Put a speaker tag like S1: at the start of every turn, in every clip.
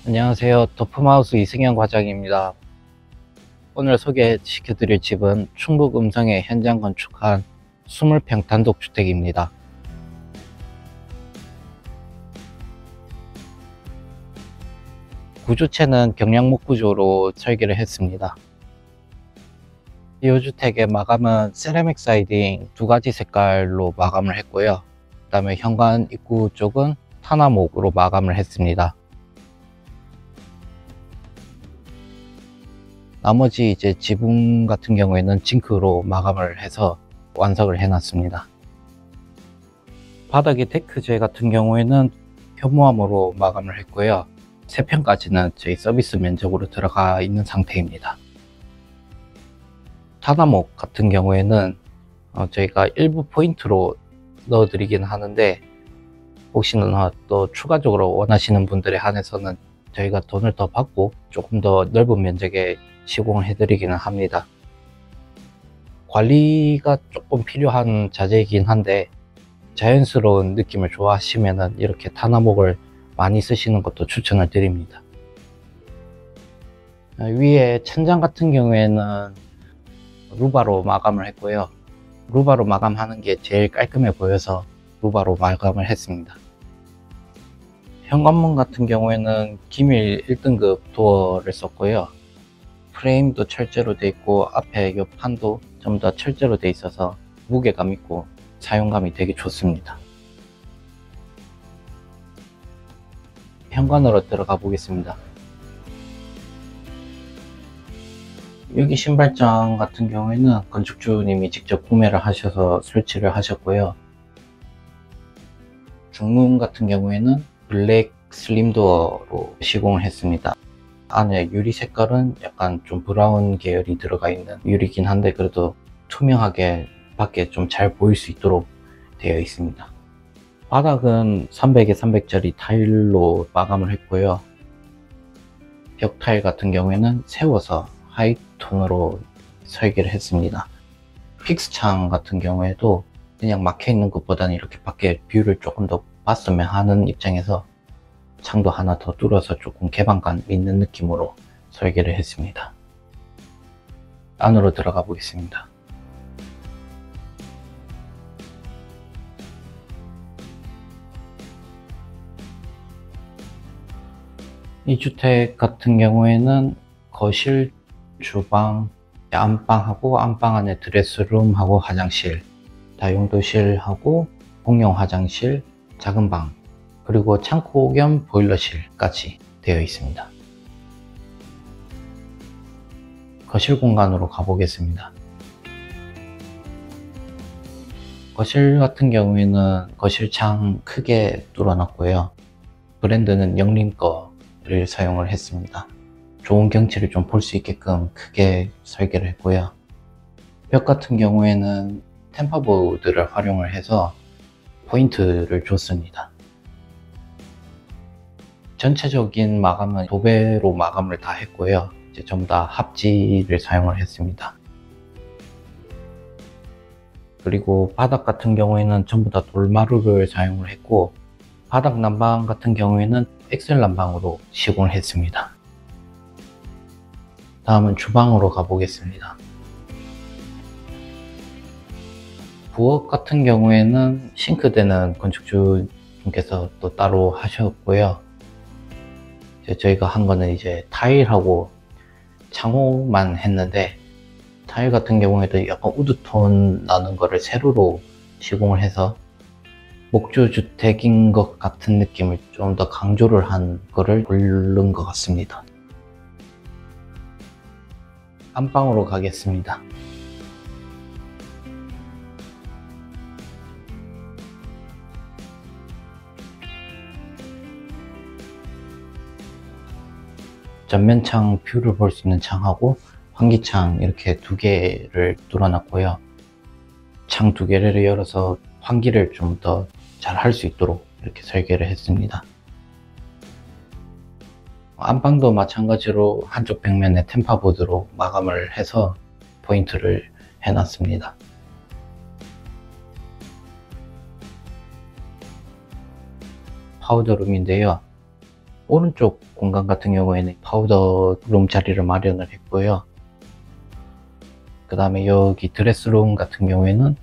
S1: 안녕하세요. 도프마우스 이승현 과장입니다. 오늘 소개시켜 드릴 집은 충북 음성에 현장 건축한 20평 단독주택입니다. 구조체는 경량목 구조로 설계를 했습니다. 이 주택의 마감은 세라믹 사이딩 2가지 색깔로 마감을 했고요. 그 다음에 현관 입구 쪽은 타나목으로 마감을 했습니다. 나머지 이제 지붕 같은 경우에는 징크로 마감을 해서 완성을 해 놨습니다. 바닥의 데크재 같은 경우에는 현무암으로 마감을 했고요. 3평까지는 저희 서비스 면적으로 들어가 있는 상태입니다. 타나목 같은 경우에는 저희가 일부 포인트로 넣어 드리긴 하는데, 혹시나 또 추가적으로 원하시는 분들에 한해서는 저희가 돈을 더 받고 조금 더 넓은 면적에 시공을 해드리기는 합니다. 관리가 조금 필요한 자재이긴 한데, 자연스러운 느낌을 좋아하시면 이렇게 타나목을 많이 쓰시는 것도 추천을 드립니다. 위에 천장 같은 경우에는 루바로 마감을 했고요. 루바로 마감하는 게 제일 깔끔해 보여서 루바로 마감을 했습니다. 현관문 같은 경우에는 기밀 1등급 도어를 썼고요. 프레임도 철제로 되어 있고 앞에 이 판도 좀 더 철제로 되어 있어서 무게감 있고 사용감이 되게 좋습니다. 현관으로 들어가 보겠습니다. 여기 신발장 같은 경우에는 건축주님이 직접 구매를 하셔서 설치를 하셨고요. 중문 같은 경우에는 블랙 슬림도어로 시공을 했습니다. 안에 유리 색깔은 약간 좀 브라운 계열이 들어가 있는 유리긴 한데, 그래도 투명하게 밖에 좀 잘 보일 수 있도록 되어 있습니다. 바닥은 300에 300짜리 타일로 마감을 했고요. 벽 타일 같은 경우에는 세워서 하이톤으로 설계를 했습니다. 픽스창 같은 경우에도 그냥 막혀 있는 것보다는 이렇게 밖에 뷰를 조금 더 봤으면 하는 입장에서 창도 하나 더 뚫어서 조금 개방감 있는 느낌으로 설계를 했습니다. 안으로 들어가 보겠습니다. 이 주택 같은 경우에는 거실, 주방, 안방하고 안방 안에 드레스룸하고 화장실, 다용도실하고 공용 화장실, 작은 방, 그리고 창고 겸 보일러실까지 되어 있습니다. 거실 공간으로 가보겠습니다. 거실 같은 경우에는 거실창 크게 뚫어놨고요. 브랜드는 영림 거를 사용을 했습니다. 좋은 경치를 좀 볼 수 있게끔 크게 설계를 했고요. 벽 같은 경우에는 템퍼보드를 활용을 해서 포인트를 줬습니다. 전체적인 마감은 도배로 마감을 다 했고요. 이제 전부 다 합지를 사용을 했습니다. 그리고 바닥 같은 경우에는 전부 다 돌마루를 사용을 했고, 바닥 난방 같은 경우에는 엑셀 난방으로 시공을 했습니다. 다음은 주방으로 가보겠습니다. 부엌 같은 경우에는 싱크대는 건축주님께서 또 따로 하셨고요. 저희가 한 거는 이제 타일하고 창호만 했는데, 타일 같은 경우에도 약간 우드톤 나는 거를 세로로 시공을 해서 목조주택인 것 같은 느낌을 좀 더 강조를 한 거를 고른 것 같습니다. 안방으로 가겠습니다. 전면창 뷰를 볼 수 있는 창하고 환기창 이렇게 2개를 뚫어놨고요. 창 2개를 열어서 환기를 좀 더 잘 할 수 있도록 이렇게 설계를 했습니다. 안방도 마찬가지로 한쪽 벽면에 템퍼보드로 마감을 해서 포인트를 해놨습니다. 파우더룸인데요. 오른쪽 공간 같은 경우에는 파우더 룸 자리를 마련을 했고요. 그 다음에 여기 드레스룸 같은 경우에는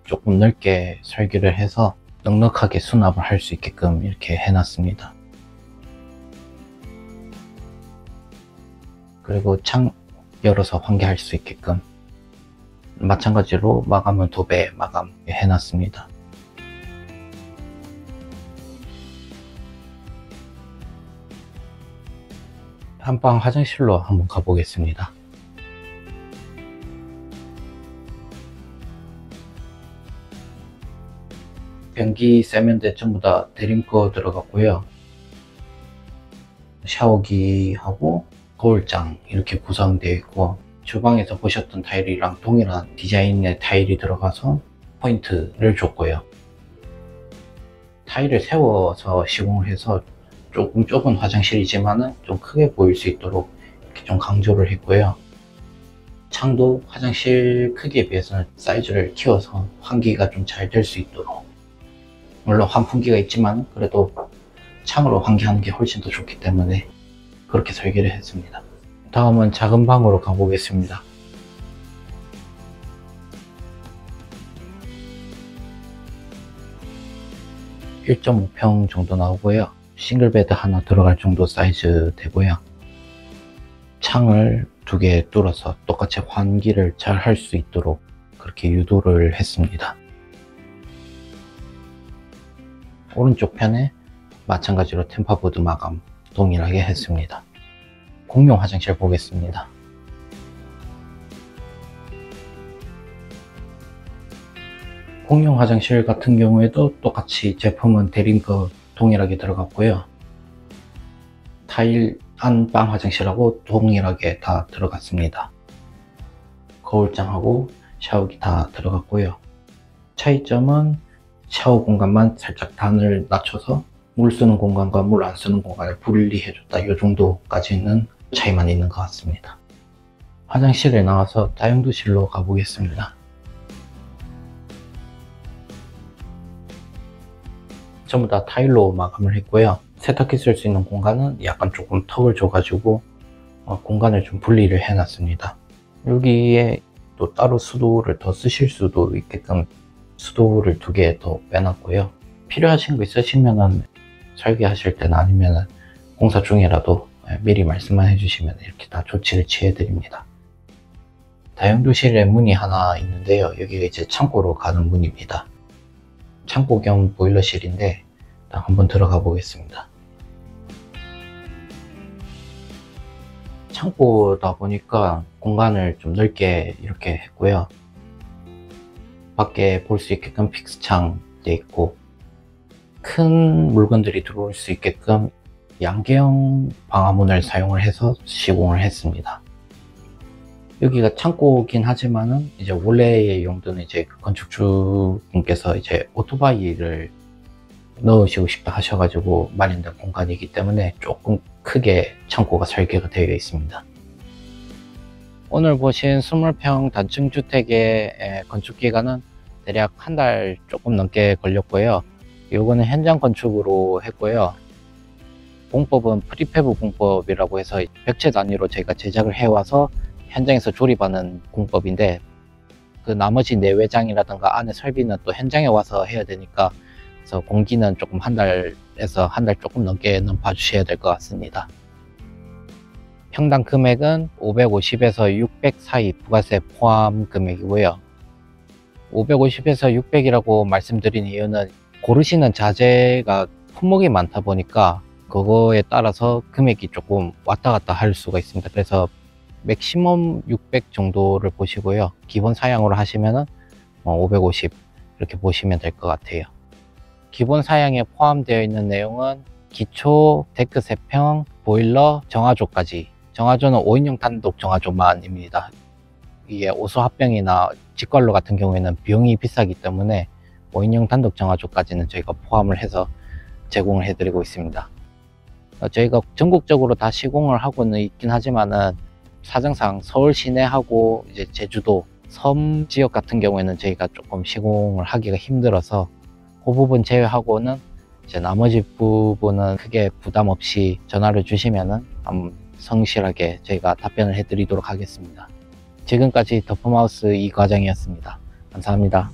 S1: 조금 넓게 설계를 해서 넉넉하게 수납을 할 수 있게끔 이렇게 해놨습니다. 그리고 창 열어서 환기할 수 있게끔 마찬가지로 마감은 도배 마감 해놨습니다. 안방 화장실로 한번 가보겠습니다. 변기 세면대 전부 다 드림거 들어갔고요. 샤워기하고 거울장 이렇게 구성되어 있고, 주방에서 보셨던 타일이랑 동일한 디자인의 타일이 들어가서 포인트를 줬고요. 타일을 세워서 시공을 해서 조금 좁은 화장실이지만은 좀 크게 보일 수 있도록 이렇게 좀 강조를 했고요. 창도 화장실 크기에 비해서는 사이즈를 키워서 환기가 좀 잘 될 수 있도록, 물론 환풍기가 있지만 그래도 창으로 환기하는 게 훨씬 더 좋기 때문에 그렇게 설계를 했습니다. 다음은 작은 방으로 가보겠습니다. (1.5평) 정도 나오고요. 싱글베드 하나 들어갈 정도 사이즈 되고요. 창을 2개 뚫어서 똑같이 환기를 잘 할 수 있도록 그렇게 유도를 했습니다. 오른쪽 편에 마찬가지로 템퍼보드 마감 동일하게 했습니다. 공용 화장실 보겠습니다. 공용 화장실 같은 경우에도 똑같이 제품은 대림거 동일하게 들어갔고요. 타일 안방 화장실하고 동일하게 다 들어갔습니다. 거울장하고 샤워기 다 들어갔고요. 차이점은 샤워 공간만 살짝 단을 낮춰서 물 쓰는 공간과 물 안 쓰는 공간을 분리해줬다, 이 정도까지는 차이만 있는 것 같습니다. 화장실에 나와서 다용도실로 가보겠습니다. 전부 다 타일로 마감을 했고요. 세탁기 쓸 수 있는 공간은 약간 조금 턱을 줘가지고 공간을 좀 분리를 해놨습니다. 여기에 또 따로 수도를 더 쓰실 수도 있게끔 수도를 2개 더 빼놨고요. 필요하신 거 있으시면은 설계하실 때나 아니면은 공사 중이라도 미리 말씀만 해주시면 이렇게 다 조치를 취해 드립니다. 다용도실에 문이 하나 있는데요. 여기가 이제 창고로 가는 문입니다. 창고 겸 보일러실인데 한번 들어가 보겠습니다. 창고다 보니까 공간을 좀 넓게 이렇게 했고요. 밖에 볼 수 있게끔 픽스창 돼 있고, 큰 물건들이 들어올 수 있게끔 양계형 방화문을 사용을 해서 시공을 했습니다. 여기가 창고긴 하지만은 이제 원래의 용도는 이제 건축주분께서 이제 오토바이를 넣으시고 싶다 하셔가지고 마련된 공간이기 때문에 조금 크게 창고가 설계가 되어 있습니다. 오늘 보신 20평 단층 주택의 건축 기간은 대략 1달 조금 넘게 걸렸고요. 요거는 현장 건축으로 했고요. 공법은 프리패브 공법이라고 해서 벽체 단위로 저희가 제작을 해와서 현장에서 조립하는 공법인데, 그 나머지 내외장이라든가 안에 설비는 또 현장에 와서 해야 되니까, 그래서 공기는 조금 1달에서 1달 조금 넘게는 봐주셔야 될 것 같습니다. 평당 금액은 550에서 600 사이 부가세 포함 금액이고요. 550에서 600이라고 말씀드린 이유는 고르시는 자재가 품목이 많다 보니까 그거에 따라서 금액이 조금 왔다 갔다 할 수가 있습니다. 그래서 맥시멈 600 정도를 보시고요. 기본 사양으로 하시면은 550 이렇게 보시면 될 것 같아요. 기본 사양에 포함되어 있는 내용은 기초, 데크 3평, 보일러, 정화조까지. 정화조는 5인용 단독 정화조만입니다. 이게 오수합병이나 직관로 같은 경우에는 비용이 비싸기 때문에 5인용 단독 정화조까지는 저희가 포함을 해서 제공을 해드리고 있습니다. 저희가 전국적으로 다 시공을 하고는 있긴 하지만은 사정상 서울 시내하고 이제 제주도 섬 지역 같은 경우에는 저희가 조금 시공을 하기가 힘들어서 그 부분 제외하고는 이제 나머지 부분은 크게 부담 없이 전화를 주시면은 한번 성실하게 저희가 답변을 해드리도록 하겠습니다. 지금까지 더펌하우스 이 과장이었습니다. 감사합니다.